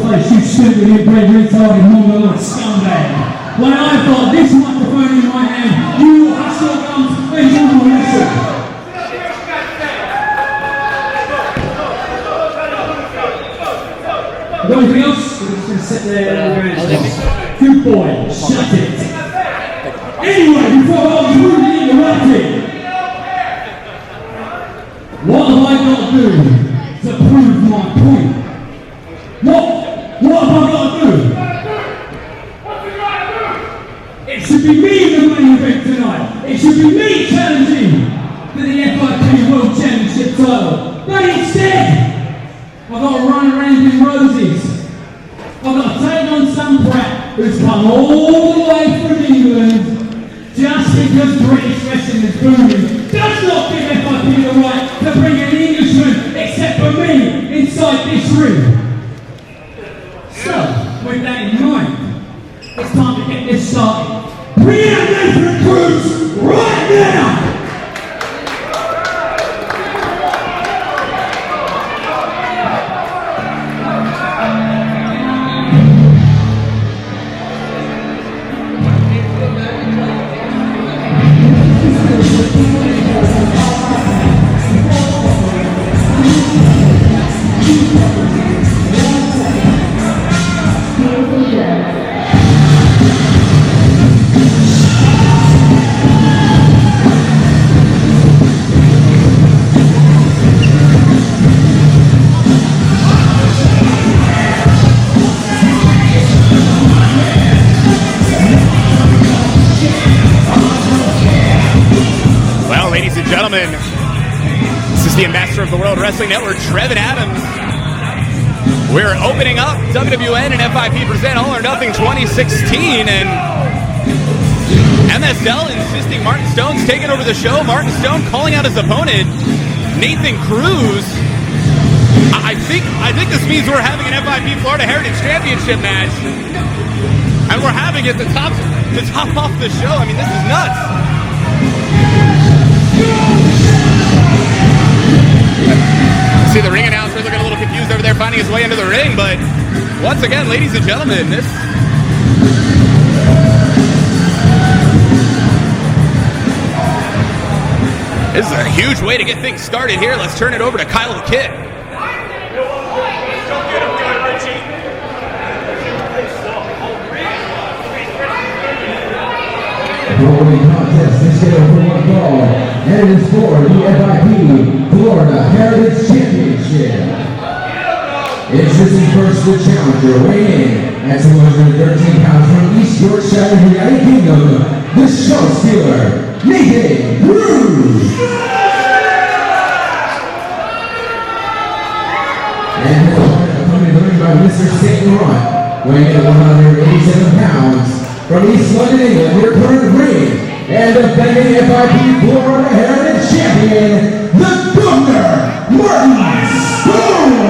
face, you stupid inbred retarded mongoloid scumbag. When I've got this microphone in my hand, you will hush your gums and you will listen. Got anything else? We're just going to sit there and go, good boy, shut it. Anyway, before I was rudely interrupted, what have I got to do to prove my point? What have I got to do? It should be me in the main event tonight. It should be me challenging for the FIP World Championship title. But instead, I've got to run around in roses. I've got to take on some brat who's come all the way from England just because British wrestling is booming. Does not give FIP the right to bring an Englishman except for me inside this ring. So, with that in mind, it's time to get this started. Bring out Nathan Cruz right now! Gentlemen, this is the Ambassador of the World Wrestling Network, Trevin Adams. We're opening up WWN and FIP present All or Nothing 2016, and MSL insisting Martin Stone's taking over the show. Martin Stone calling out his opponent, Nathan Cruz. I think this means we're having an FIP Florida Heritage Championship match, and we're having it to top off the show. I mean, this is nuts. See the ring announcer looking a little confused over there, finding his way into the ring, but once again, ladies and gentlemen, this is a huge way to get things started here. Let's turn it over to Kyle the Kid. Following contest is scheduled for one fall, and it is for the FIP Florida Heritage Championship. Introducing first the challenger, weighing in at 213 pounds from East Yorkshire, United Kingdom, the show stealer, Nathan Cruz. And his opponent by Mr. St. Laurent, weighing in at 187 pounds. From East London, England, your current ring and defending FIP Florida Heritage Champion, the Governor, Martin Stone!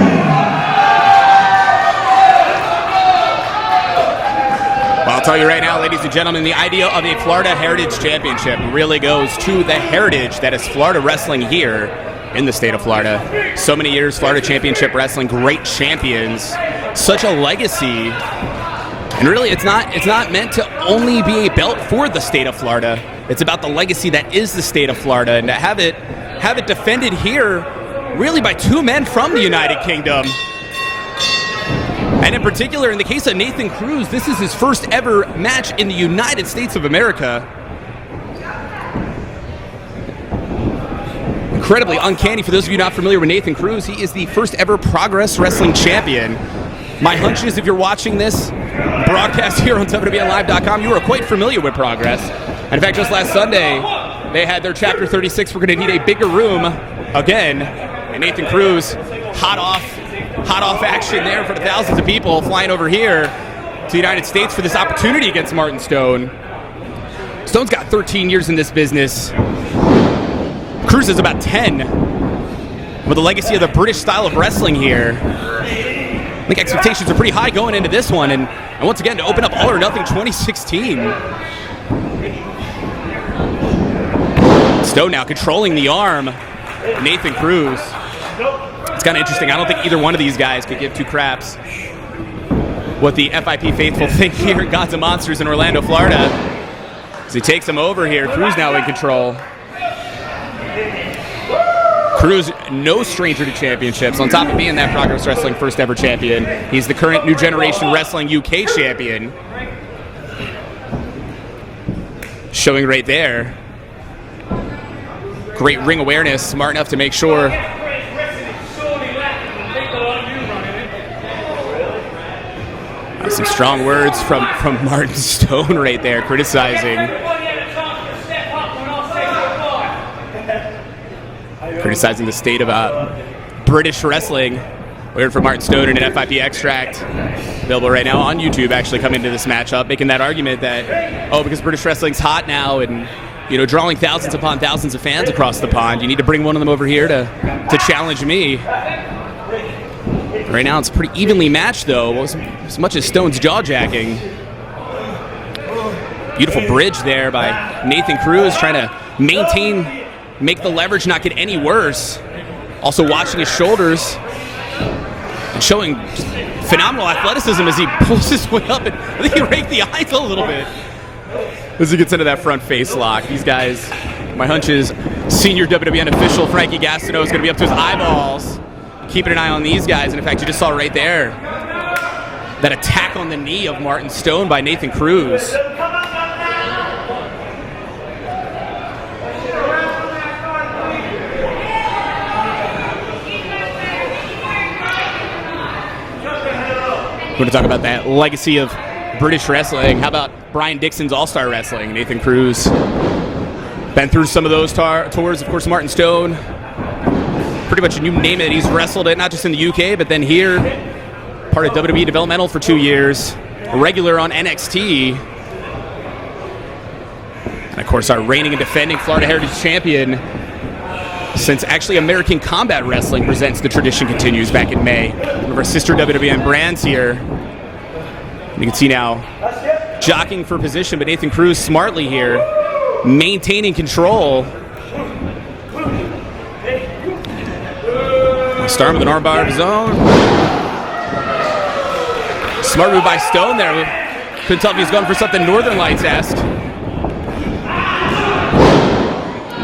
Well, I'll tell you right now, ladies and gentlemen, the idea of a Florida Heritage Championship really goes to the heritage that is Florida wrestling here in the state of Florida. So many years, Florida Championship Wrestling, great champions, such a legacy. And really, it's not meant to only be a belt for the state of Florida. It's about the legacy that is the state of Florida, and to have it defended here, really by two men from the United Kingdom. And in particular, in the case of Nathan Cruz, this is his first ever match in the United States of America. Incredibly uncanny. For those of you not familiar with Nathan Cruz, he is the first ever Progress Wrestling champion. My hunch is if you're watching this broadcast here on WWNlive.com, you are quite familiar with Progress. And in fact, just last Sunday, they had their Chapter 36. We're going to need a bigger room again. And Nathan Cruz, hot off action there for the thousands of people flying over here to the United States for this opportunity against Martin Stone. Stone's got 13 years in this business. Cruz is about 10. With the legacy of the British style of wrestling here, I think expectations are pretty high going into this one, and once again, to open up All or Nothing 2016. Stone now controlling the arm. Nathan Cruz. It's kind of interesting. I don't think either one of these guys could give two craps. what the FIP faithful think here at Gods and Monsters in Orlando, Florida. As he takes him over here, Cruz now in control. Cruz, no stranger to championships. On top of being that Progress Wrestling first ever champion, he's the current New Generation Wrestling UK champion. Showing right there. Great ring awareness, smart enough to make sure. Some strong words from Martin Stone right there, criticizing the state of British wrestling. We heard from Martin Stone in an FIP extract available right now on YouTube, actually coming into this matchup, making that argument that, oh, because British wrestling's hot now and, you know, drawing thousands upon thousands of fans across the pond, you need to bring one of them over here to challenge me. Right now it's pretty evenly matched, though, as much as Stone's jaw-jacking. Beautiful bridge there by Nathan Cruz, trying to make the leverage not get any worse. Also watching his shoulders and showing phenomenal athleticism as he pulls his way up. And I think he raked the eyes a little bit as he gets into that front face lock. These guys, my hunch is senior WWN official Frankie Gastineau is going to be up to his eyeballs, keeping an eye on these guys. And in fact, you just saw right there that attack on the knee of Martin Stone by Nathan Cruz. We're going to talk about that legacy of British wrestling. How about Brian Dixon's All-Star Wrestling? Nathan Cruz been through some of those tours. Of course, Martin Stone, pretty much you name it, he's wrestled it, not just in the UK, but then here, part of WWE Developmental for 2 years, a regular on NXT. And of course, our reigning and defending Florida Heritage Champion, since actually American Combat Wrestling presents The Tradition Continues back in May. One of our sister WWN brands here. You can see now jockeying for position, but Nathan Cruz smartly here, maintaining control. Start with an armbar of his own. Smart move by Stone there. Couldn't tell if he was going for something Northern Lights-esque.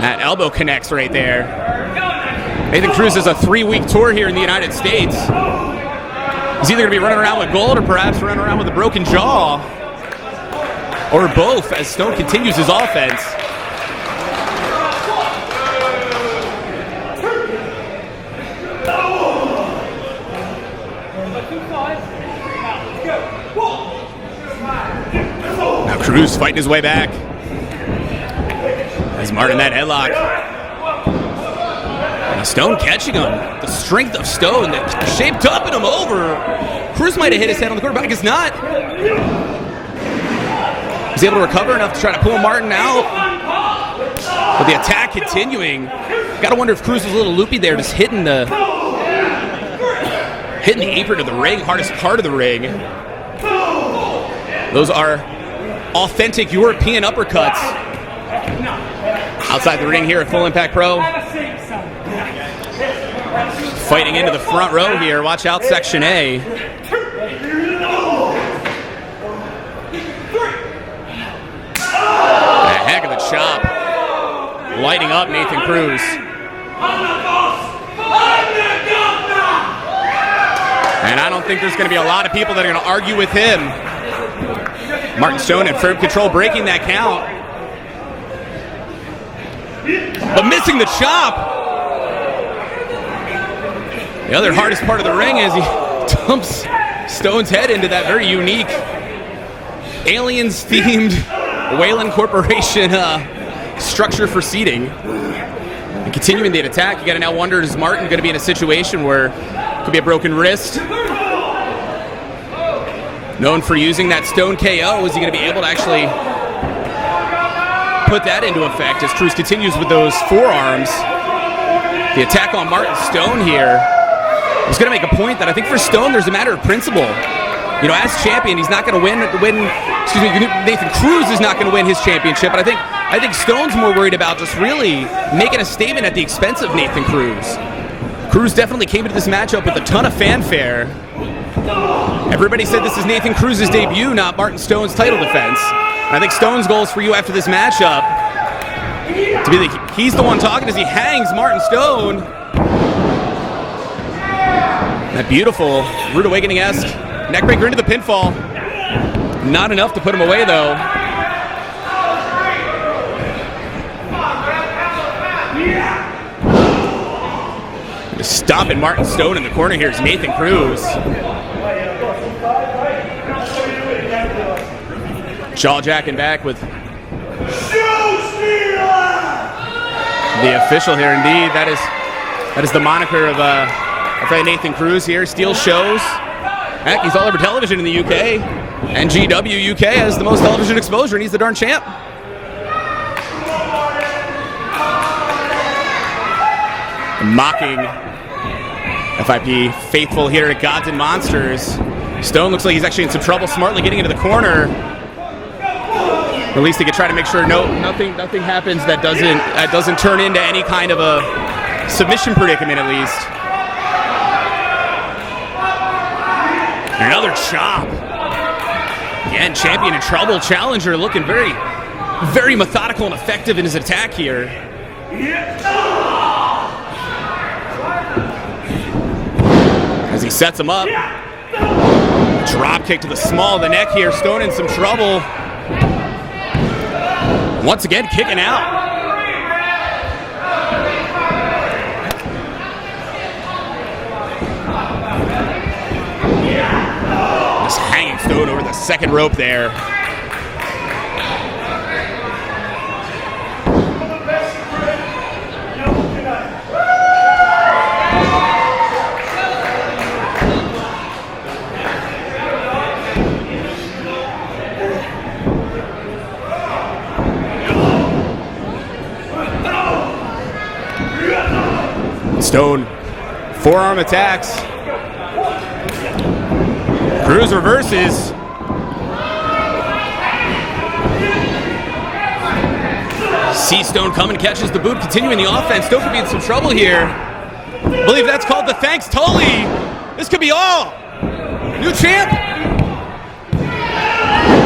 That elbow connects right there. Nathan Cruz has a 3-week tour here in the United States. He's either going to be running around with gold or perhaps running around with a broken jaw. Or both, as Stone continues his offense. Now Cruz fighting his way back. As Martin that headlock. Now Stone catching him. The strength of Stone that shaped up and him over. Cruz might have hit his head on the quarterback. It's not. He's able to recover enough to try to pull Martin out. But the attack continuing. Gotta wonder if Cruz was a little loopy there, just hitting the apron of the ring, hardest part of the ring. Those are authentic European uppercuts. Outside the ring here at Full Impact Pro. Fighting into the front row here. Watch out, Section A. A heck of a chop. Lighting up Nathan Cruz. And I don't think there's going to be a lot of people that are going to argue with him. Martin Stone in firm control, breaking that count. But missing the chop. The other hardest part of the ring is he dumps Stone's head into that very unique Aliens-themed Wayland Corporation structure for seating. And continuing the attack, you got to now wonder, is Martin going to be in a situation where it could be a broken wrist? Known for using that Stone KO, is he going to be able to actually put that into effect as Cruz continues with those forearms? The attack on Martin Stone here is going to make a point that I think for Stone there's a matter of principle. You know, as champion, he's not going to win. Nathan Cruz is not going to win his championship, but I think Stone's more worried about just really making a statement at the expense of Nathan Cruz. Cruz definitely came into this matchup with a ton of fanfare. Everybody said this is Nathan Cruz's debut, not Martin Stone's title defense. I think Stone's goals for you after this matchup to be he's the one talking as he hangs Martin Stone. That beautiful Rude Awakening-esque neckbreaker into the pinfall. Not enough to put him away, though. Just stomping Martin Stone in the corner here is Nathan Cruz. Jaw jacking back with the official here. Indeed, that is the moniker of Nathan Cruz here. Steel shows. Heck, he's all over television in the UK. And GW UK has the most television exposure, and he's the darn champ. Mocking FIP faithful here at Gods and Monsters. Stone looks like he's actually in some trouble, smartly getting into the corner. Or at least he could try to make sure nothing happens that doesn't turn into any kind of a submission predicament, at least. Another chop. Again, champion in trouble. Challenger looking very, very methodical and effective in his attack here. As he sets him up. Drop kick to the small of the neck here. Stone in some trouble. Once again, kicking out. Just hanging Stone over the second rope there. Stone, forearm attacks. Cruz reverses. See Stone coming, catches the boot, continuing the offense. Stone could be in some trouble here. I believe that's called the thanks Tully. This could be all. New champ.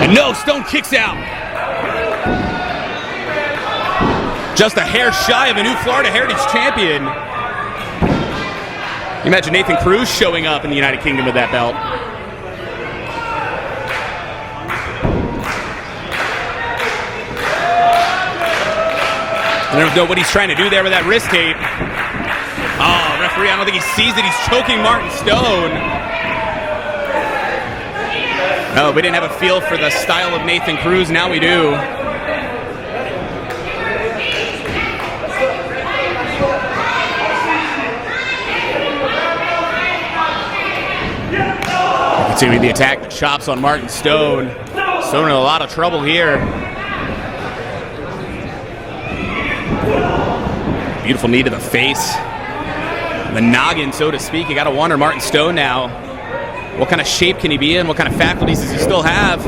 And no, Stone kicks out. Just a hair shy of a new Florida Heritage champion. Imagine Nathan Cruz showing up in the United Kingdom with that belt. I don't know what he's trying to do there with that wrist tape. Oh, referee, I don't think he sees it. He's choking Martin Stone. Oh, we didn't have a feel for the style of Nathan Cruz. Now we do. Continuing the attack, the chops on Martin Stone. Stone in a lot of trouble here. Beautiful knee to the face. The noggin, so to speak. You gotta wonder, Martin Stone now, what kind of shape can he be in? What kind of faculties does he still have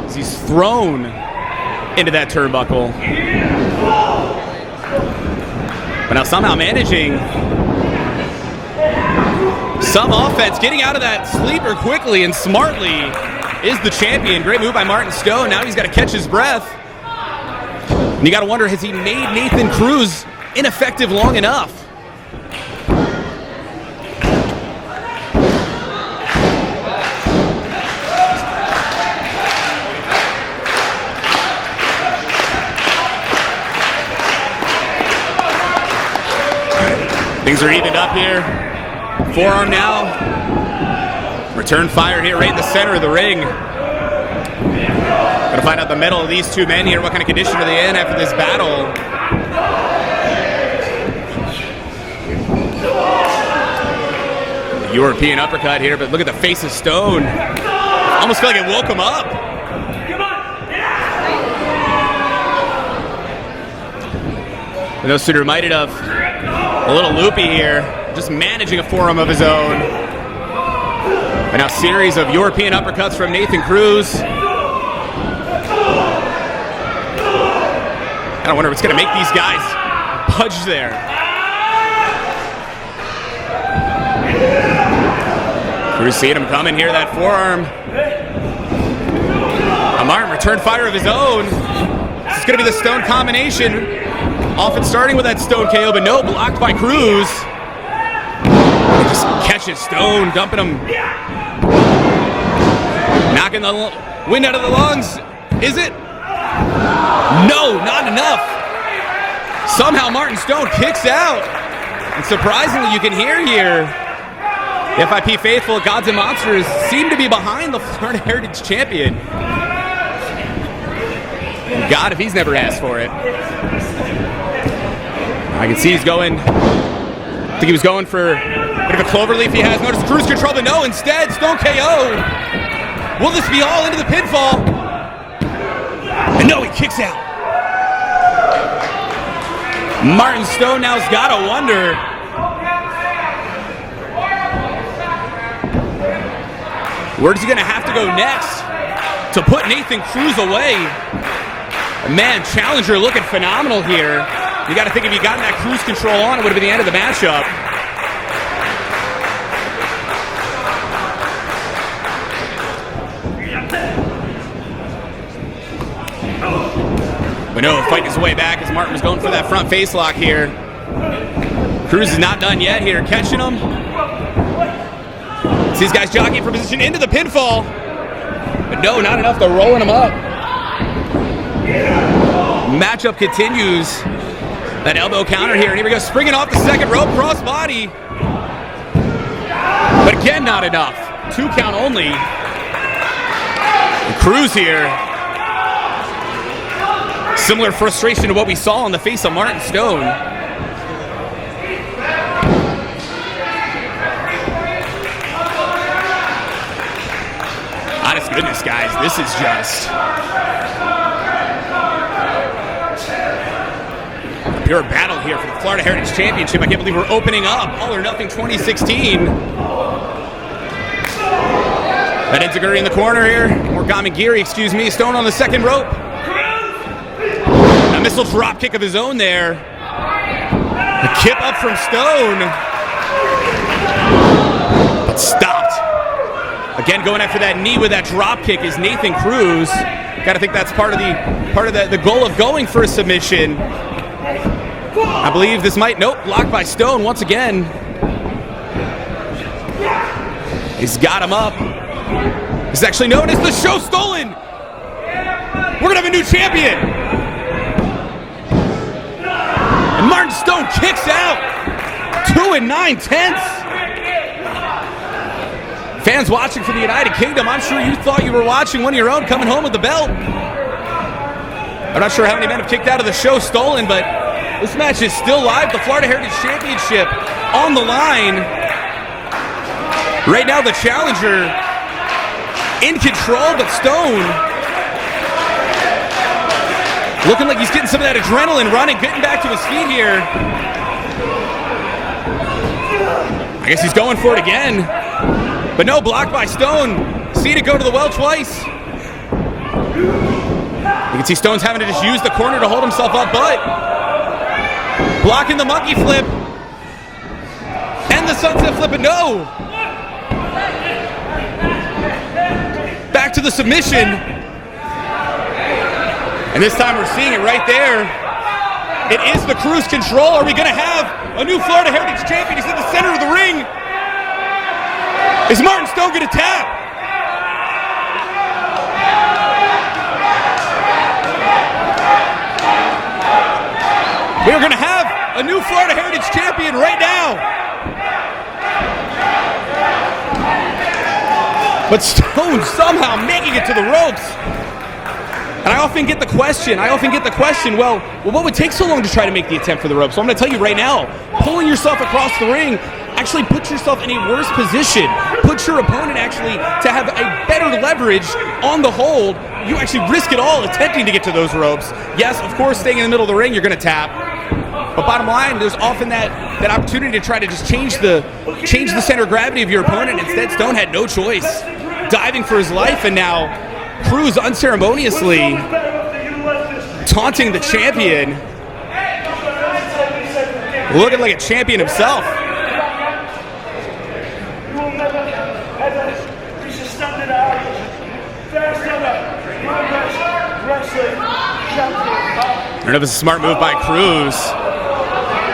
as he's thrown into that turnbuckle? But now somehow managing some offense, getting out of that sleeper quickly and smartly is the champion. Great move by Martin Stone. Now he's got to catch his breath. And you got to wonder, has he made Nathan Cruz ineffective long enough? Things are evened up here. Forearm now. Return fire here right in the center of the ring. Gonna find out the mettle of these two men here. What kind of condition are they in after this battle? The European uppercut here, but look at the face of Stone. Almost feel like it woke him up. No sooner reminded of a little loopy here, just managing a forearm of his own. And now a series of European uppercuts from Nathan Cruz. I wonder what's going to make these guys budge there. Cruz seeing him coming here, that forearm. Martin return fire of his own. This is going to be the Stone combination. Often starting with that Stone KO, but no, blocked by Cruz. Just catches Stone, dumping him. Knocking the wind out of the lungs. Is it? No, not enough. Somehow Martin Stone kicks out. And surprisingly, you can hear here, the FIP faithful, Gods and Monsters, seem to be behind the Florida Heritage Champion. God, if he's never asked for it. I can see he's going, I think he was going for a bit of a cloverleaf he has. Notice cruise control, but no, instead, Stone KO. Will this be all into the pinfall? And no, he kicks out. Martin Stone now's got to wonder. Where's he going to have to go next to put Nathan Cruz away? Man, challenger looking phenomenal here. You got to think if he gotten that cruise control on, it would have been the end of the matchup. But no, fighting his way back as Martin was going for that front face lock here. Cruz is not done yet here, catching him. See these guys jockeying for position into the pinfall. But no, not enough. They're rolling him up. Matchup continues. That elbow counter here, and here we go, springing off the second rope, cross body. But again, not enough. 2 count only. And Cruz here. Similar frustration to what we saw on the face of Martin Stone. Honest goodness, guys, this is just pure battle here for the Florida Heritage Championship. I can't believe we're opening up All or Nothing 2016. That Enziguri in the corner here. Or Gamagiri, excuse me. Stone on the second rope. A missile drop kick of his own there. A kip up from Stone. But stopped. Again, going after that knee with that drop kick is Nathan Cruz. Got to think that's part of the goal of going for a submission. I believe this might, nope, blocked by Stone once again. He's got him up. This is actually known as the show stolen. We're gonna have a new champion. And Martin Stone kicks out. 2 9/10. Fans watching from the United Kingdom, I'm sure you thought you were watching one of your own coming home with the belt. I'm not sure how many men have kicked out of the show stolen, but this match is still live. The Florida Heritage Championship on the line. Right now, the challenger in control, but Stone looking like he's getting some of that adrenaline running, getting back to his feet here. I guess he's going for it again. But no, blocked by Stone. See it go to the well twice. You can see Stone's having to just use the corner to hold himself up, but blocking the monkey flip. And the sunset flip, and no! Back to the submission. And this time we're seeing it right there. It is the cruise control. Are we gonna have a new Florida Heritage Champion? He's in the center of the ring. Is Martin Stone gonna tap? We're gonna have a new Florida Heritage Champion right now. But Stone somehow making it to the ropes. And I often get the question, well, what would take so long to try to make the attempt for the ropes? So I'm gonna tell you right now, pulling yourself across the ring actually puts yourself in a worse position. Puts your opponent actually to have a better leverage on the hold. You actually risk it all attempting to get to those ropes. Yes, of course, staying in the middle of the ring, you're gonna tap. But bottom line, there's often that opportunity to try to just change the center of gravity of your opponent. Instead, Stone had no choice. Diving for his life, and now Cruz unceremoniously taunting the champion. Looking like a champion himself. I don't know if it's a smart move by Cruz.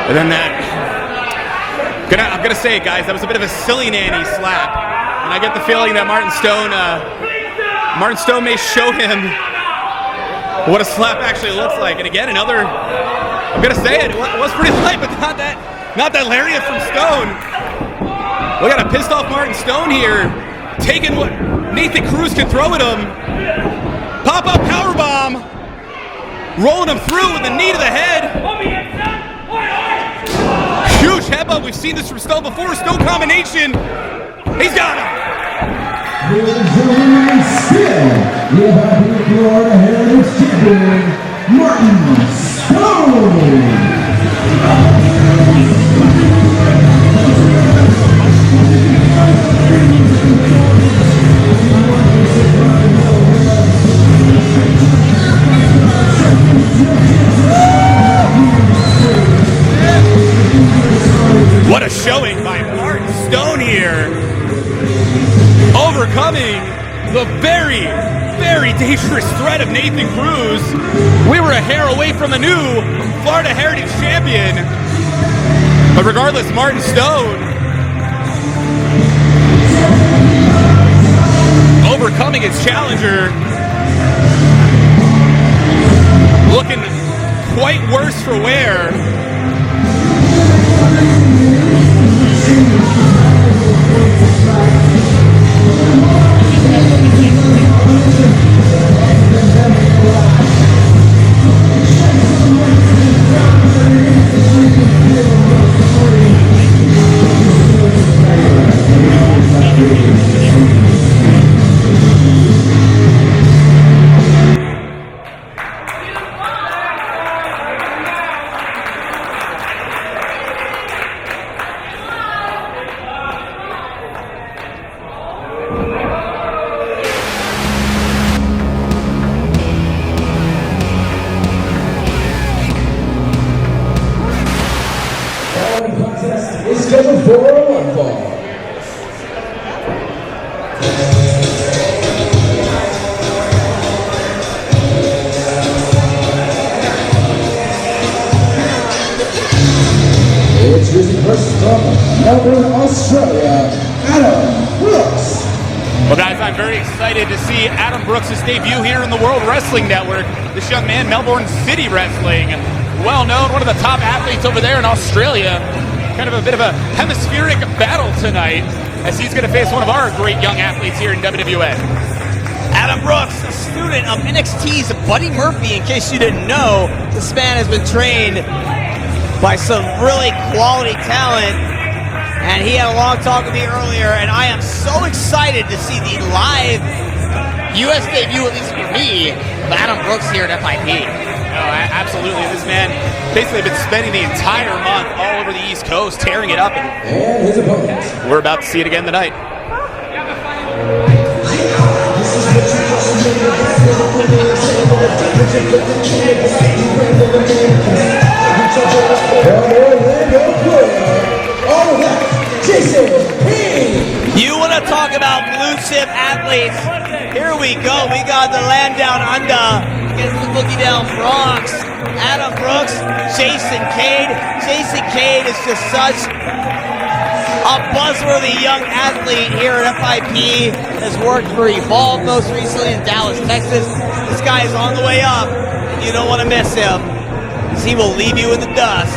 And then that, I'm gonna say it, guys, that was a bit of a silly nanny slap. And I get the feeling that Martin Stone may show him what a slap actually looks like. And again, another, I'm gonna say it was pretty light, but not that lariat from Stone. We got a pissed off Martin Stone here, taking what Nathan Cruz can throw at him. Pop-up powerbomb, rolling him through with the knee to the head. Huge headbutt. We've seen this from Stone before. Stone combination. He's got him. Still, the FIP Florida Heritage Champion, Martin Stone. What a showing by Martin Stone here, overcoming the very, very dangerous threat of Nathan Cruz. We were a hair away from a new Florida Heritage Champion, but regardless, Martin Stone overcoming his challenger, looking quite worse for wear. Is scheduled for one fall. Introducing first from Melbourne, Australia, Adam Brooks. Well, guys, I'm very excited to see Adam Brooks' debut here in the World Wrestling Network. This young man, Melbourne City Wrestling, well known, one of the top athletes over there in Australia. Kind of a bit of a hemispheric battle tonight, as he's going to face one of our great young athletes here in WWN. Adam Brooks, a student of NXT's Buddy Murphy. In case you didn't know, this man has been trained by some really quality talent, and he had a long talk with me earlier, and I am so excited to see the live U.S. debut, at least for me, of Adam Brooks here at FIP. Oh, absolutely. This man basically been spending the entire month all over the East Coast tearing it up. And his opponent. We're about to see it again tonight. You want to talk about blue chip athletes? Here we go. We got the land down under against the Boogie Down Bronx. Adam Brooks, Jason Cade. Jason Cade is just such a buzzworthy young athlete here at FIP. Has worked for Evolve most recently in Dallas, Texas. This guy is on the way up. You don't want to miss him, because he will leave you in the dust.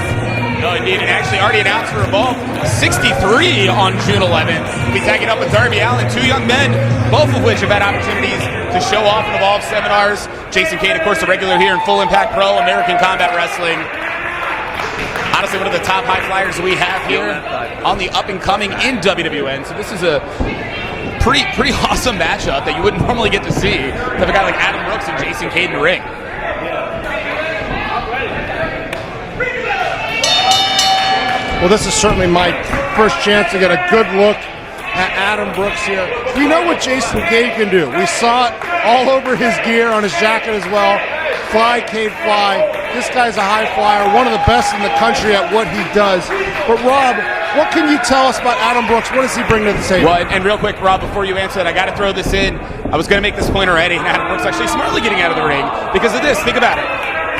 No, indeed, and actually already announced for Evolve 63 on June 11th. We'll be tagging up with Darby Allin, two young men, both of which have had opportunities to show off in Evolve seminars. Jason Cade, of course, a regular here in Full Impact Pro, American Combat Wrestling. Honestly, one of the top high flyers we have here on the up and coming in WWN. So this is a pretty awesome matchup that you wouldn't normally get to see. To have a guy like Adam Brooks and Jason Cade in the ring. Well, this is certainly my first chance to get a good look at Adam Brooks here. We know what Jason Cade can do. We saw it all over his gear, on his jacket as well. Fly, Cade, fly. This guy's a high flyer, one of the best in the country at what he does. But Rob, what can you tell us about Adam Brooks? What does he bring to the table? Well, and real quick, Rob, before you answer that, I got to throw this in. I was going to make this point already, and Adam Brooks actually smartly getting out of the ring because of this. Think about it.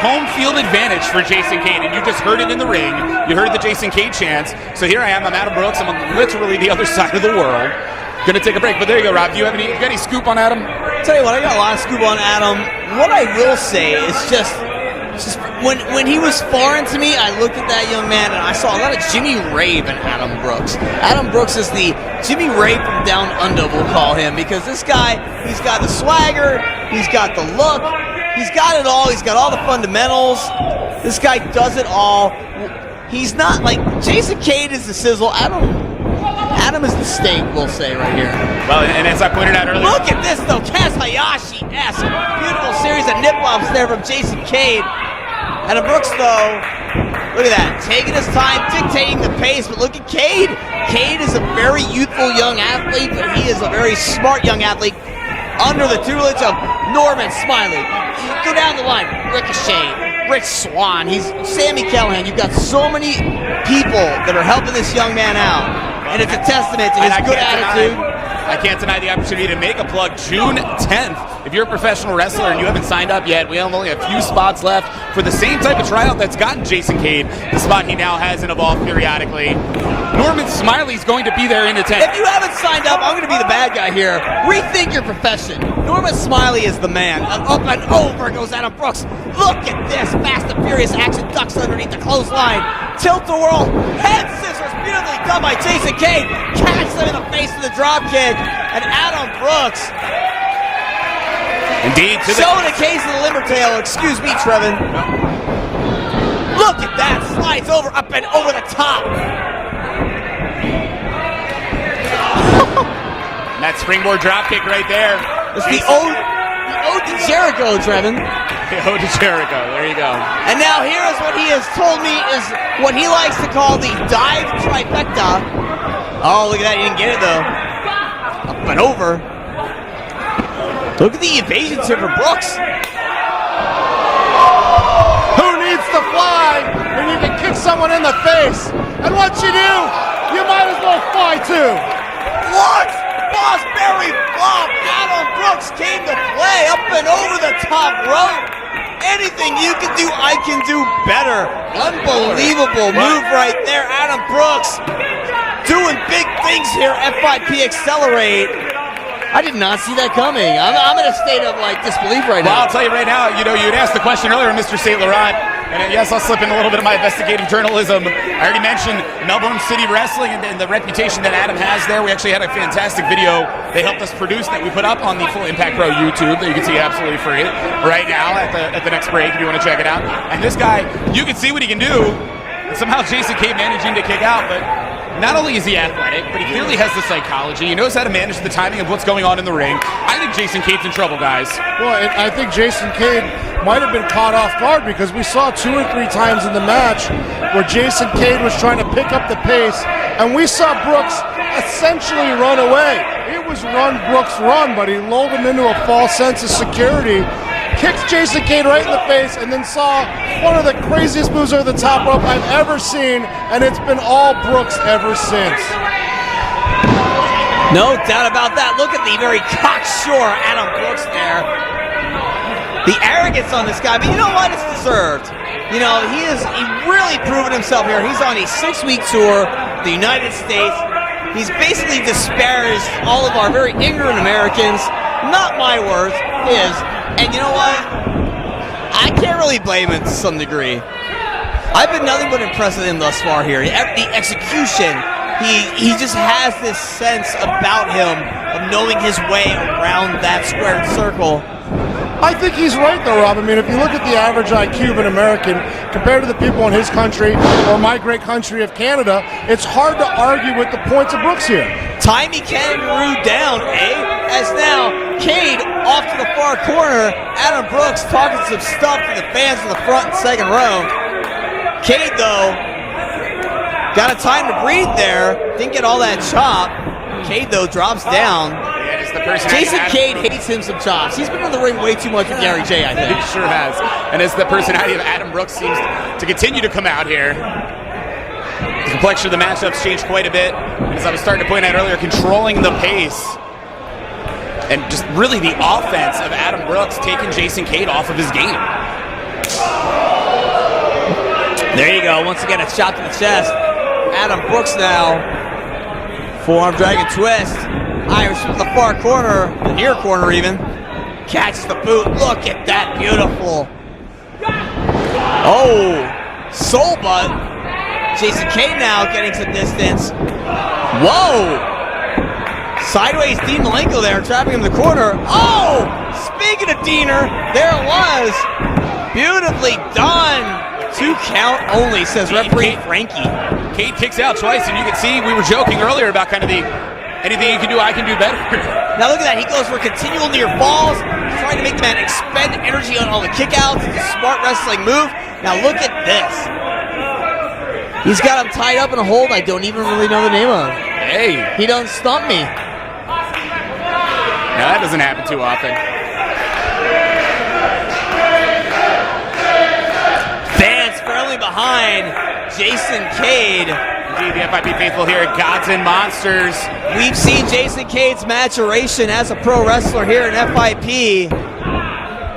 Home field advantage for Jason Cade, and you just heard it in the ring. You heard the Jason Cade chants. So here I am. I'm Adam Brooks. I'm on literally the other side of the world. Going to take a break. But there you go, Rob. Do you have any scoop on Adam? Tell you what, I got a lot of scoop on Adam. What I will say is just when he was foreign to me, I looked at that young man and I saw a lot of Jimmy Rave in Adam Brooks. Adam Brooks is the Jimmy Rave from Down Under, we'll call him, because this guy, he's got the swagger, he's got the look, he's got it all, he's got all the fundamentals. This guy does it all. He's not like, Jason Cade is the sizzle. Adam is the steak, we'll say right here. Well, and as I pointed out earlier, look at this though, Kaz Hayashi-esque. Beautiful series of nip-ups there from Jason Cade. Adam Brooks though, look at that, taking his time, dictating the pace, but look at Cade. Cade is a very youthful young athlete, but he is a very smart young athlete under the tutelage of Norman Smiley. You go down the line, Ricochet, Rich Swann, he's Sami Callihan. You've got so many people that are helping this young man out, and it's a testament to his good attitude. I can't deny the opportunity to make a plug. June 10th, if you're a professional wrestler and you haven't signed up yet, we have only a few spots left for the same type of tryout that's gotten Jason Cade the spot he now has and evolved periodically. Norman Smiley's going to be there in attendance. If you haven't signed up, I'm going to be the bad guy here. Rethink your profession. Norman Smiley is the man. Up and over goes Adam Brooks. Look at this. Fast and furious action. Ducks underneath the clothesline. Tilt-a-whirl. Head scissors. Beautifully done by Jason Cade. Catch them in the face of the drop kick. And Adam Brooks. Indeed. Showing a case of the limber tail. Excuse me, Trevin. Look at that. Slides over, up and over the top. And that springboard drop kick right there. It's the ode to Jericho, Trevin. The ode to Jericho. There you go. And now here is what he has told me is what he likes to call the dive trifecta. Oh, look at that. He didn't get it, though. Up and over. Look at the evasions here for Brooks. Who needs to fly when you can kick someone in the face? And what you do, you might as well fly too. What? Fosbury flop. Adam Brooks came to play up and over the top rope. Anything you can do, I can do better. Unbelievable move right there. Adam Brooks doing big things here. FIP Accelerate. I did not see that coming. I'm in a state of disbelief right now. Well, I'll tell you right now, you'd asked the question earlier, Mr. St. Laurent, and yes, I'll slip in a little bit of my investigative journalism. I already mentioned Melbourne City Wrestling and the reputation that Adam has there. We actually had a fantastic video they helped us produce that we put up on the Full Impact Pro YouTube that you can see absolutely free right now at the next break if you want to check it out. And this guy, you can see what he can do. And somehow Jason Cade managing to kick out, but not only is he athletic, but he clearly has the psychology. He knows how to manage the timing of what's going on in the ring. I think Jason Cade's in trouble, guys. Well, I think Jason Cade might have been caught off guard because we saw 2 or 3 times in the match where Jason Cade was trying to pick up the pace, and we saw Brooks essentially run away. It was run, Brooks, run, but he lulled him into a false sense of security, kicked Jason Cade right in the face, and then saw one of the craziest moves over the top rope I've ever seen, and it's been all Brooks ever since. No doubt about that. Look at the very cocksure Adam Brooks there. The arrogance on this guy, but you know what? It's deserved. You know, he really proven himself here. He's on a 6-week tour, the United States. He's basically disparaged all of our very ignorant Americans. Not my words, his. And you know what? I can't really blame him to some degree. I've been nothing but impressed with him thus far here. The execution, he just has this sense about him of knowing his way around that squared circle. I think he's right, though, Rob. I mean, if you look at the average IQ of an American compared to the people in his country or my great country of Canada, it's hard to argue with the points of Brooks here. Timey kangaroo down, eh? As now, Cade off to the far corner. Adam Brooks talking some stuff to the fans in the front and second row. Cade, though, got a time to breathe there. Didn't get all that chop. Cade, though, drops down. Jason Cade hates him some chops. He's been in the ring way too much with Gary J, I think. He sure has. And as the personality of Adam Brooks seems to continue to come out here, the complexion of the matchup's changed quite a bit. And as I was starting to point out earlier, controlling the pace. And just really the offense of Adam Brooks taking Jason Cade off of his game. There you go. Once again, a shot to the chest. Adam Brooks now. Forearm dragon twist. Irish to the far corner, the near corner even. Catches the boot. Look at that. Beautiful. Oh, soul butt. Jason Cade now getting some distance. Whoa. Sideways Dean Malenko there, trapping him in the corner. Oh, speaking of Diener, there it was. Beautifully done. 2 count only, says referee Frankie. Cade kicks out twice, and you can see we were joking earlier about kind of the anything you can do, I can do better. Now look at that. He goes for continual near falls, trying to make the man expend energy on all the kickouts. It's a smart wrestling move. Now look at this. He's got him tied up in a hold I don't even really know the name of. Hey. He done stumped me. Now that doesn't happen too often. Fans firmly behind Jason Cade. Indeed, the FIP faithful here at Gods and Monsters. We've seen Jason Cade's maturation as a pro wrestler here in FIP.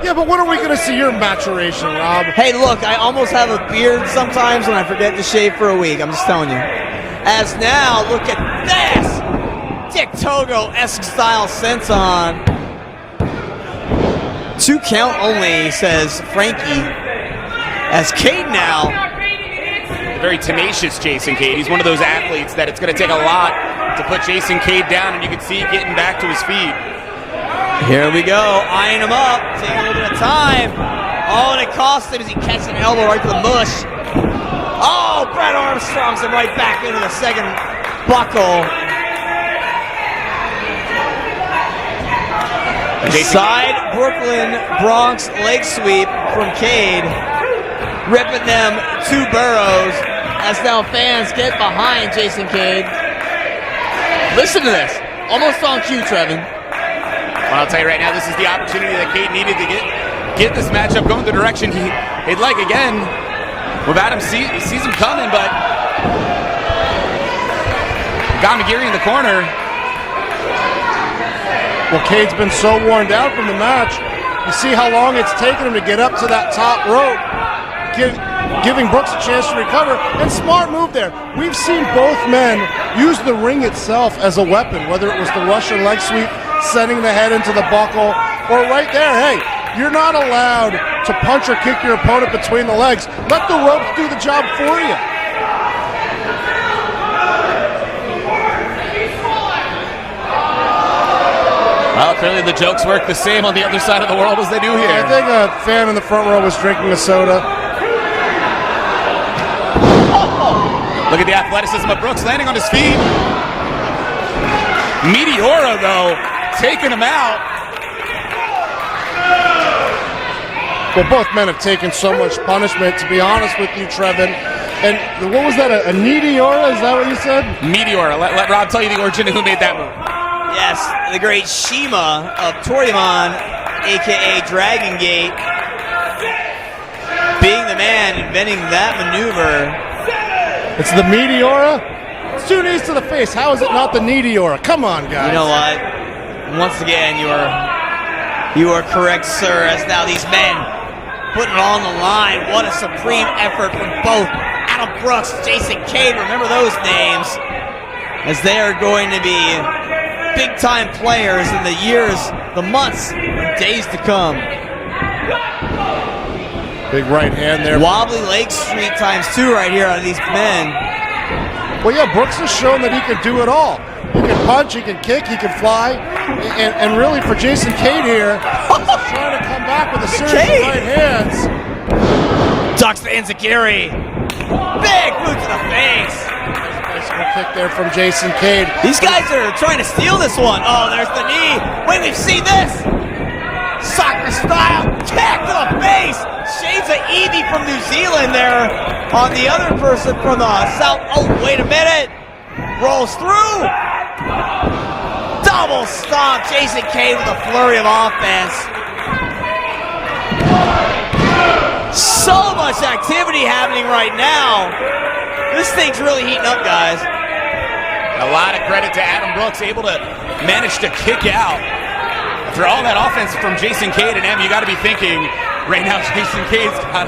Yeah, but when are we going to see your maturation, Rob? Hey, look, I almost have a beard sometimes when I forget to shave for a week. I'm just telling you. As now, look at this! Dick Togo-esque style senton. 2 count only, says Frankie. As Cade now. Very tenacious Jason Cade. He's one of those athletes that it's going to take a lot to put Jason Cade down, and you can see getting back to his feet. Here we go, eyeing him up, taking a little bit of time. Oh, and it cost him as he catches an elbow right to the mush. Oh, Brett Armstrong's him right back into the second buckle. Side Brooklyn Bronx leg sweep from Cade, ripping them 2 burrows as now fans get behind Jason Cade. Listen to this, almost on cue, Trevin. Well, I'll tell you right now, this is the opportunity that Cade needed to get this matchup going the direction he'd like. Again, with Adam sees him coming, but got McGeary in the corner. Well, Cade's been so worn down from the match. You see how long it's taken him to get up to that top rope, giving Brooks a chance to recover. And smart move there. We've seen both men use the ring itself as a weapon, whether it was the Russian leg sweep, sending the head into the buckle, or right there, hey, you're not allowed to punch or kick your opponent between the legs. Let the ropes do the job for you. Well, clearly the jokes work the same on the other side of the world as they do here. I think a fan in the front row was drinking a soda. Look at the athleticism of Brooks landing on his feet. Meteora, though, taking him out. Well, both men have taken so much punishment, to be honest with you, Trevin. And what was that, a Meteora? Is that what you said? Meteora. Let Rob tell you the origin of who made that move. Yes, the great Shima of Toryumon, a.k.a. Dragon Gate, being the man inventing that maneuver. It's the Meteora? It's 2 knees to the face. How is it not the Meteora? Come on, guys. You know what? Once again, you are correct, sir, as now these men putting it on the line. What a supreme effort from both Adam Brooks, Jason Cade. Remember those names, as they are going to be big-time players in the years, the months, and days to come. Big right hand there. Wobbly Lake Street ×2 right here out of these men. Well, yeah, Brooks has shown that he can do it all. He can punch, he can kick, he can fly. And really, for Jason Cade here, he's trying to come back with a series of right hands. Ducks the Enziguri. Big boot to the face. Nice kick there from Jason Cade. These guys are trying to steal this one. Oh, there's the knee. Wait, we've seen this. Soccer style kick to the face. Shades of Evie from New Zealand there on the other person from the south. Oh, wait a minute. Rolls through. Double stomp. Jason Cade with a flurry of offense. So much activity happening right now. This thing's really heating up, guys. A lot of credit to Adam Brooks, able to manage to kick out after all that offense from Jason Cade and M, you got to be thinking right now, Jason Cade's got,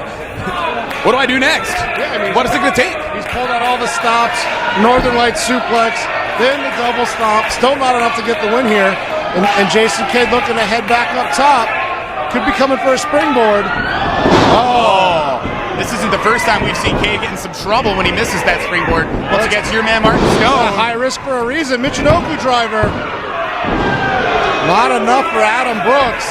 what do I do next? Yeah, I mean, what is it going to take? He's pulled out all the stops, Northern Lights suplex, then the double stomp. Still not enough to get the win here. And Jason Cade looking to head back up top. Could be coming for a springboard. Oh. This isn't the first time we've seen Cade get in some trouble when he misses that springboard. Once against your man, Martin Stone. High risk for a reason. Michinoku driver. Not enough for Adam Brooks.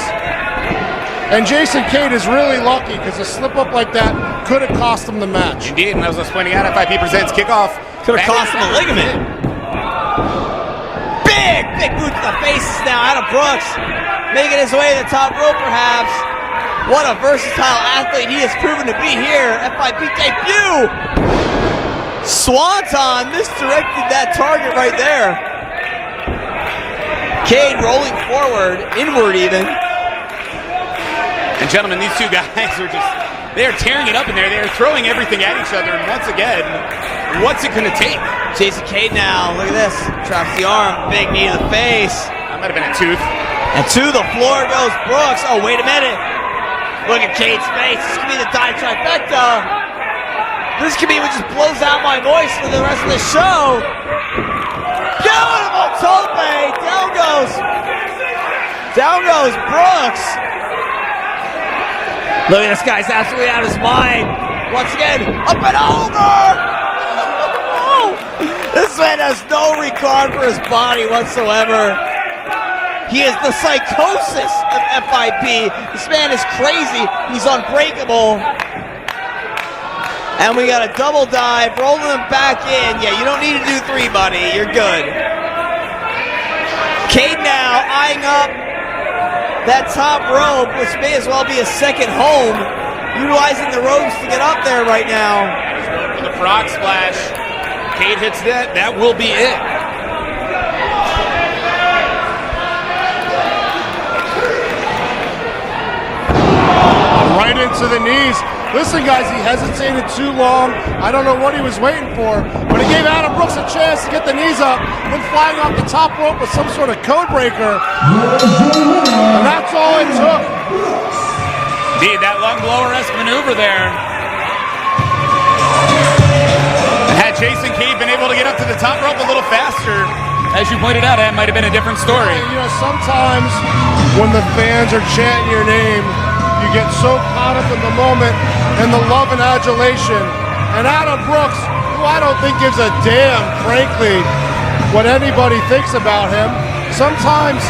And Jason Cade is really lucky because a slip up like that could have cost him the match. Indeed, and as I was pointing out, FIP presents kickoff. Could have cost him a ligament. Big boot to the faces now. Adam Brooks making his way to the top rope perhaps. What a versatile athlete he has proven to be here. FIP debut. Swanton misdirected that target right there. Cade rolling forward, inward even. And gentlemen, these two guys are just, they are tearing it up in there. They are throwing everything at each other. And once again, what's it going to take? Jason Cade now, look at this. Traps the arm, big knee to the face. That might have been a tooth. And to the floor goes Brooks. Oh, wait a minute. Look at Cade's face. This could be the time trifecta. This could be what just blows out my voice for the rest of the show. Beautiful tope. Down goes Brooks. Look at this guy's absolutely out of his mind. Once again, up and over. This man has no regard for his body whatsoever. He is the psychosis of FIP. This man is crazy. He's unbreakable. And we got a double dive, rolling him back in. Yeah, you don't need to do three, buddy. You're good. Cade now eyeing up that top rope, which may as well be a second home. Utilizing the ropes to get up there right now. For the frog splash. Cade hits that. That will be it. Right into the knees. Listen, guys, he hesitated too long. I don't know what he was waiting for, but it gave Adam Brooks a chance to get the knees up, then flying off the top rope with some sort of code breaker. And that's all it took. Indeed, that lung blower-esque maneuver there. Had Jason Cade been able to get up to the top rope a little faster, as you pointed out, that might have been a different story. You know, sometimes when the fans are chanting your name, you get so caught up in the moment and the love and adulation. And Adam Brooks, who I don't think gives a damn, frankly, what anybody thinks about him, sometimes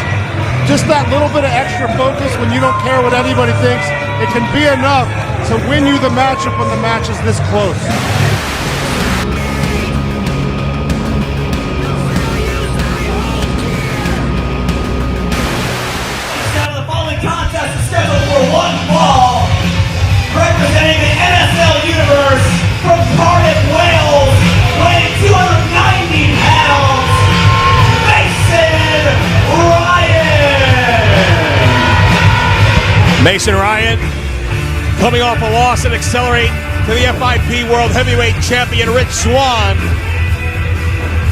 just that little bit of extra focus when you don't care what anybody thinks, it can be enough to win you the matchup when the match is this close. One fall, representing the MSL Universe from Cardiff, Wales, weighing 290 pounds, Mason Ryan. Coming off a loss and accelerate to the FIP World Heavyweight Champion Rich Swann.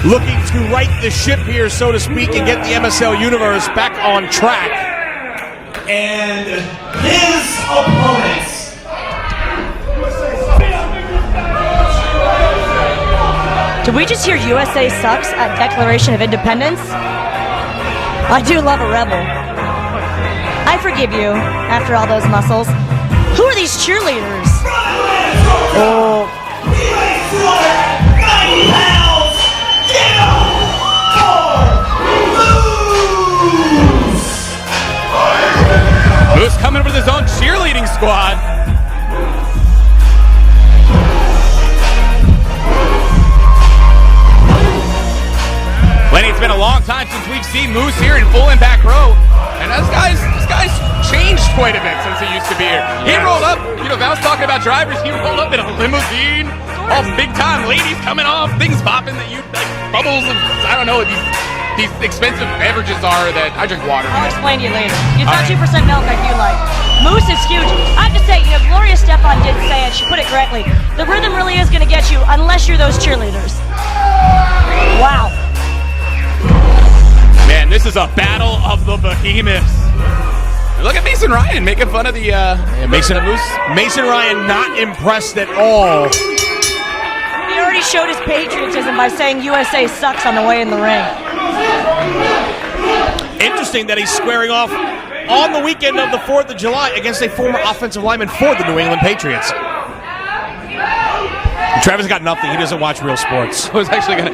Looking to right the ship here, so to speak, and get the MSL Universe back on track. And his opponents. Did we just hear USA sucks at Declaration of Independence? I do love a rebel. I forgive you after all those muscles. Who are these cheerleaders? Oh. He weighs 290 pounds. Get up or lose. Moose coming with his own cheerleading squad. Lenny, it's been a long time since we've seen Moose here in full and back row. And this guy's changed quite a bit since he used to be here. He rolled up, you know, if I was talking about drivers, he rolled up in a limousine, all big time ladies coming off, things popping that you, like bubbles of, I don't know what these expensive beverages are that I drink water. I'll explain to you later. It's not 2% milk like you like. Moose is huge. I have to say, you know, Gloria Stefan did say it. She put it correctly. The rhythm really is going to get you unless you're those cheerleaders. Wow. Man, this is a battle of the behemoths. Look at Mason Ryan making fun of the Mason Moose. Mason Ryan not impressed at all. He already showed his patriotism by saying USA sucks on the way in the ring. Interesting that he's squaring off on the weekend of the 4th of July against a former offensive lineman for the New England Patriots. Travis got nothing. He doesn't watch real sports. I was actually gonna.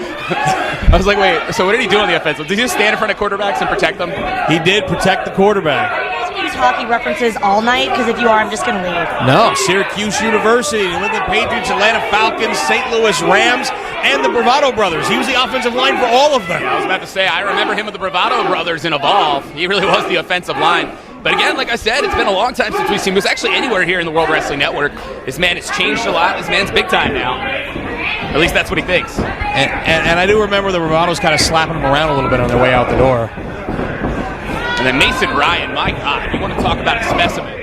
I was like, wait. So what did he do on the offensive? Did he just stand in front of quarterbacks and protect them? He did protect the quarterback. Use hockey references all night, because if you are, I'm just going to leave. No, Syracuse University, New England Patriots, Atlanta Falcons, St. Louis Rams, and the Bravado Brothers. He was the offensive line for all of them. I was about to say, I remember him with the Bravado Brothers in Evolve. He really was the offensive line. But again, like I said, it's been a long time since we've seen Moose actually anywhere here in the World Wrestling Network. This man has changed a lot. This man's big time now. At least that's what he thinks. And I do remember the Bravados kind of slapping him around a little bit on their way out the door. And then Mason Ryan, my God, you want to talk about a specimen.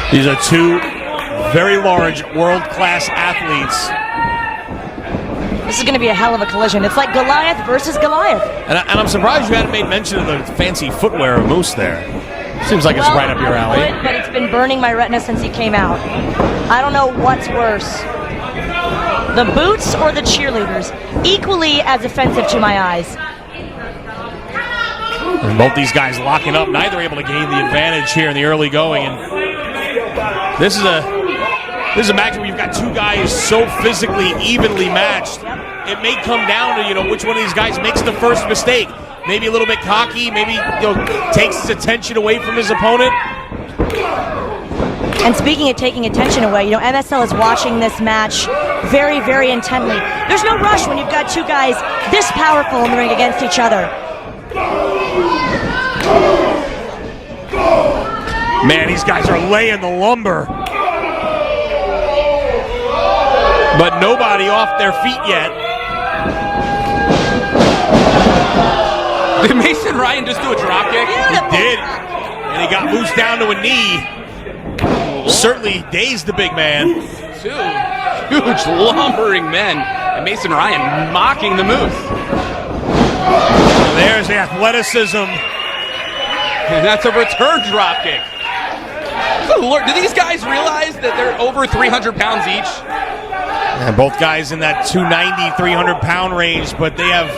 These are two very large world-class athletes. This is going to be a hell of a collision. It's like Goliath versus Goliath. And I'm surprised you hadn't made mention of the fancy footwear of Moose there. Seems like it's right up your alley. I would, but it's been burning my retina since he came out. I don't know what's worse. The boots or the cheerleaders? Equally as offensive to my eyes. And both these guys locking up, neither able to gain the advantage here in the early going. And this is a match where you've got two guys so physically evenly matched. It may come down to, which one of these guys makes the first mistake. Maybe a little bit cocky, maybe takes his attention away from his opponent. And speaking of taking attention away, MSL is watching this match very, very intently. There's no rush when you've got two guys this powerful in the ring against each other. Man, these guys are laying the lumber. But nobody off their feet yet. Did Mason Ryan just do a drop kick? He did. And he got Moose down to a knee. Certainly dazed the big man. Two huge lumbering men. And Mason Ryan mocking the Moose. There's the athleticism. And that's a return drop kick. Good Lord, do these guys realize that they're over 300 pounds each? And both guys in that 290, 300-pound range, but they have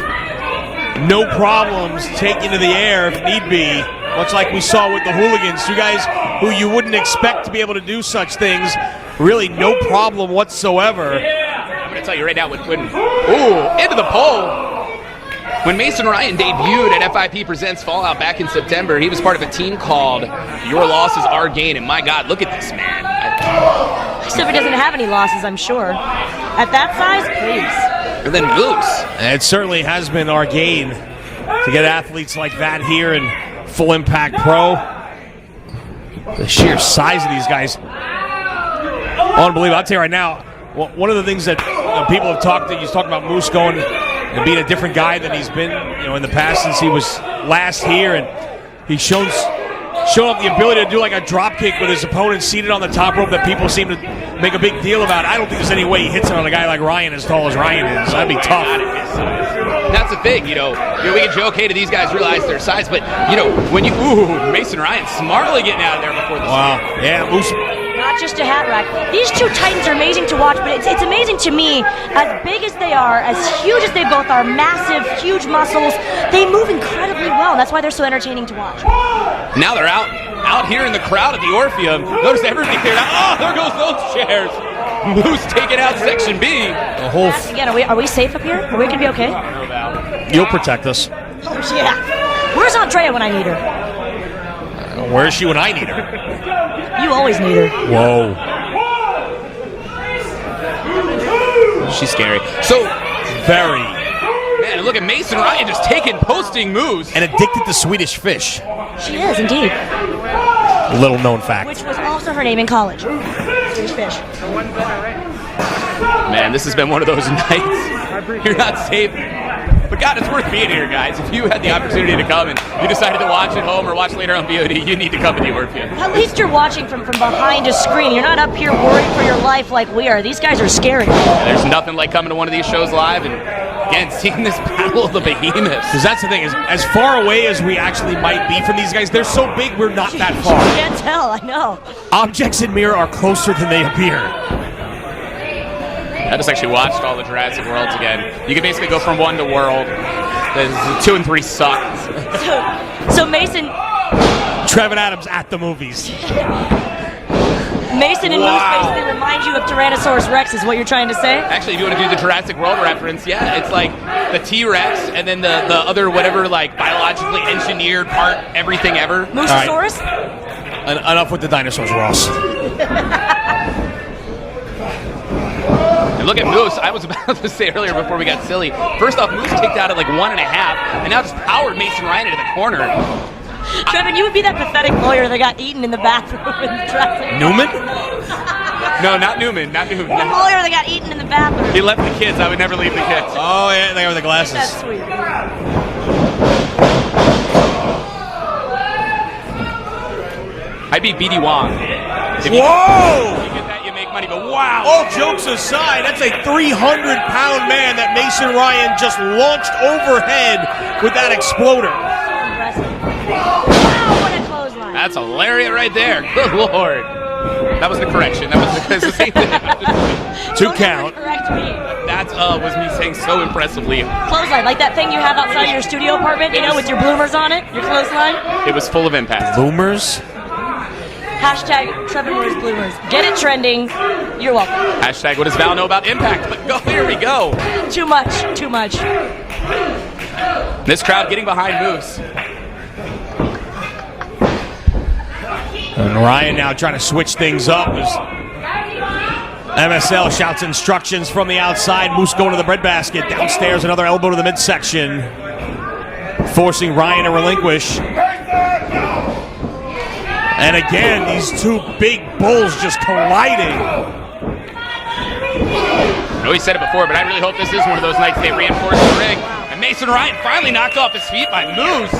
no problems taking to the air if need be, much like we saw with the Hooligans. Two guys who you wouldn't expect to be able to do such things, really no problem whatsoever. I'm going to tell you right now, into the pole. When Mason Ryan debuted at FIP Presents Fallout back in September, he was part of a team called Your Loss is Our Gain, and my God, look at this man. Except he doesn't have any losses, I'm sure. At that size, please. And then Moose. It certainly has been our gain to get athletes like that here in Full Impact Pro. The sheer size of these guys, unbelievable. I'll tell you right now, one of the things that people have talked about Moose going and being a different guy than he's been, in the past since he was last here, and he's shown up the ability to do like a drop kick with his opponent seated on the top rope that people seem to make a big deal about. I don't think there's any way he hits it on a guy like Ryan as tall as Ryan is. That'd be tough. That's the thing, we can joke, hey, do these guys realize their size? But, when Mason Ryan smartly getting out of there before the Wow. Yeah, Moose. Not just a hat rack. These two Titans are amazing to watch, but it's amazing to me, as big as they are, as huge as they both are, massive, huge muscles, they move incredibly well. That's why they're so entertaining to watch. Now they're out here in the crowd at the Orpheum. Notice everything cleared out. Oh, there goes those chairs. Moose taking out Section B. The whole Again, are we safe up here? Are we going to be okay? You'll protect us. Oh, yeah. Where's Andrea when I need her? Where is she when I need her? You always need her. Whoa. She's scary. So, very. Man, look at Mason Ryan just posting moves. And addicted to Swedish fish. She is, indeed. Little known fact. Which was also her name in college. Swedish fish. Man, this has been one of those nights. You're not safe. But God, it's worth being here, guys. If you had the opportunity to come and you decided to watch at home or watch later on VOD, you need to come to New Orpheum. At least you're watching from behind a screen. You're not up here worried for your life like we are. These guys are scary. Yeah, there's nothing like coming to one of these shows live and, again, seeing this battle of the behemoths. Because that's the thing, is as far away as we actually might be from these guys, they're so big we're not that far. I can't tell, I know. Objects in mirror are closer than they appear. I just actually watched all the Jurassic Worlds again. You can basically go from 1 to World. The 2 and 3 suck. So Mason... Trevin Adams at the movies. Mason and Moose basically remind you of Tyrannosaurus Rex is what you're trying to say? Actually, if you want to do the Jurassic World reference, yeah, it's like the T-Rex and then the other whatever, like, biologically engineered part, everything ever. Moososaurus? Enough with the dinosaurs, Ross. And look at Moose. I was about to say earlier before we got silly. First off, Moose kicked out at like 1.5, and now just powered Mason Ryan into the corner. Trevin, you would be that pathetic lawyer that got eaten in the bathroom in Jurassic World. Newman? No, not Newman. Not Newman. The lawyer that got eaten in the bathroom. He left the kids. I would never leave the kids. Oh, yeah, they have the glasses. That's sweet. I beat BD Wong. If you get that, you make money, but wow. All jokes aside, that's a 300-pound man that Mason Ryan just launched overhead with that exploder. Wow, what a clothesline. That's a lariat right there. Good Lord. That was the correction. That was the same thing. Two count. Correct me. That was me saying so impressively. Clothesline, like that thing you have outside your studio apartment, you know, with your bloomers on it, your clothesline. It was full of impact. Boomers? Hashtag Trevin wears bloomers. Get it trending. You're welcome. Hashtag what does Val know about impact? But go, here we go. Too much, too much. This crowd getting behind Moose. And Ryan now trying to switch things up as MSL shouts instructions from the outside. Moose going to the breadbasket. Downstairs, another elbow to the midsection, forcing Ryan to relinquish. And again, these two big bulls just colliding. I know he said it before, but I really hope this is one of those nights they reinforce the ring. And Mason Ryan finally knocked off his feet by Moose.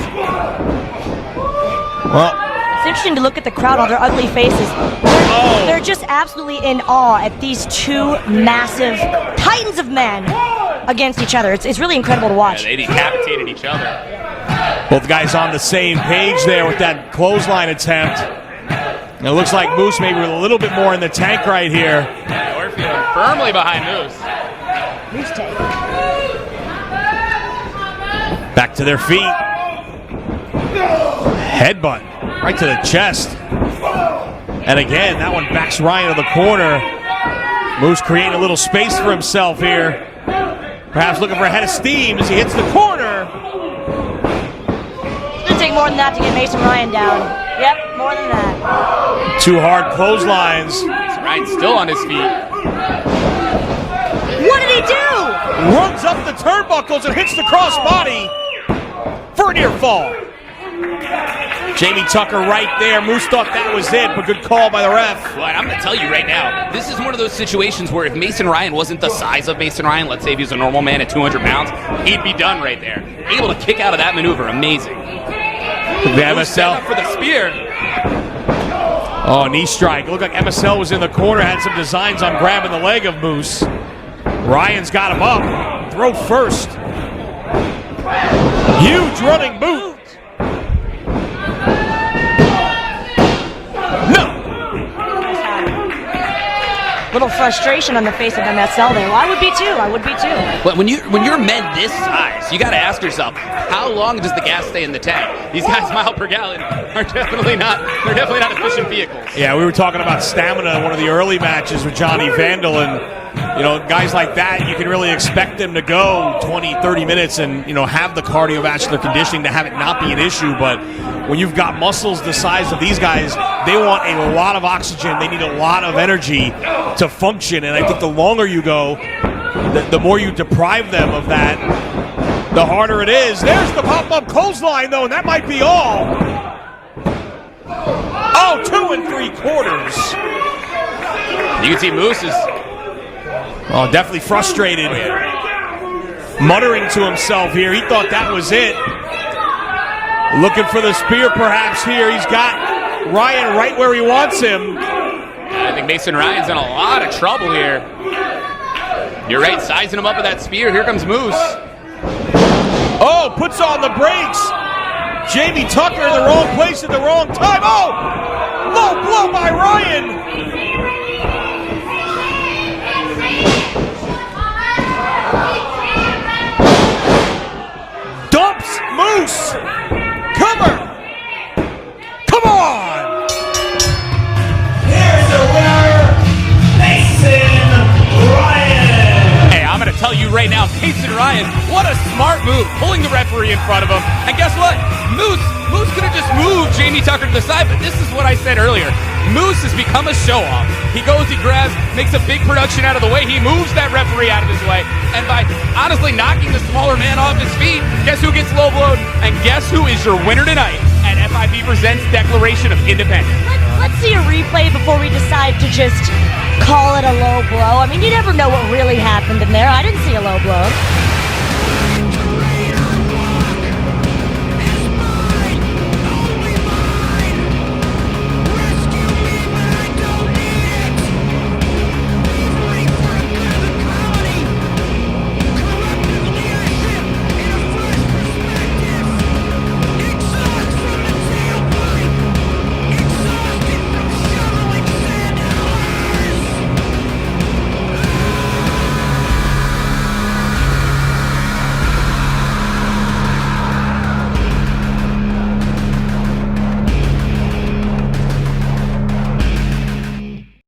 Well, it's interesting to look at the crowd, all their ugly faces. They're just absolutely in awe at these two massive titans of men against each other. It's really incredible to watch. Yeah, they decapitated each other. both guys on the same page there with that clothesline attempt. And it looks like Moose maybe with a little bit more in the tank right here. Orpheum firmly behind Moose. Moose tank. Back to their feet. Headbutt right to the chest. And again, that one backs Ryan to the corner. Moose creating a little space for himself here. Perhaps looking for a head of steam as he hits the corner. It's going to take more than that to get Mason Ryan down. Yep, more than that. Two hard clotheslines. Ryan's still on his feet. What did he do? Runs up the turnbuckles and hits the crossbody for a near fall. Jamie Tucker right there. Moose thought that was it, but good call by the ref. Well, I'm going to tell you right now, this is one of those situations where if Mason Ryan wasn't the size of Mason Ryan, let's say if he was a normal man at 200 pounds, he'd be done right there. Able to kick out of that maneuver, amazing. The MSL for the spear. Oh, knee strike. It looked like MSL was in the corner, had some designs on grabbing the leg of Moose. Ryan's got him up. Throw first. Huge running boot. Little frustration on the face of MSL there. Well, I would be too. I would be too. But when you're men this size, you got to ask yourself, how long does the gas stay in the tank? These guys, mile per gallon, are definitely not. They're definitely not efficient vehicles. Yeah, we were talking about stamina in one of the early matches with Johnny Vandal, and guys like that, you can really expect them to go 20, 30 minutes and have the cardiovascular conditioning to have it not be an issue. But when you've got muscles the size of these guys, they want a lot of oxygen. They need a lot of energy to function, and I think the longer you go, the more you deprive them of that, the harder it is. There's the pop-up clothesline, though, and that might be all. Oh, 2 3/4. You can see Moose is definitely frustrated. muttering to himself here. He thought that was it. Looking for the spear perhaps here. He's got Ryan right where he wants him. I think Mason Ryan's in a lot of trouble here. You're right, sizing him up with that spear. Here comes Moose. Oh, puts on the brakes. Jamie Tucker in the wrong place at the wrong time. Oh, low blow by Ryan. Dumps Moose. Cover. Come on. Here's the winner, Mason Ryan. Hey, I'm going to tell you right now, Mason Ryan, what a smart move, pulling the referee in front of him. And guess what? Moose could have just moved Jamie Tucker to the side, but this is what I said earlier. Moose has become a show-off. He goes, he grabs, makes a big production out of the way. He moves that referee out of his way. And by honestly knocking the smaller man off his feet, guess who gets low blowed? And guess who is your winner tonight at FIP Presents Declaration of Independence? Let's see a replay before we decide to just call it a low blow. I mean, you never know what really happened in there. I didn't see a low blow.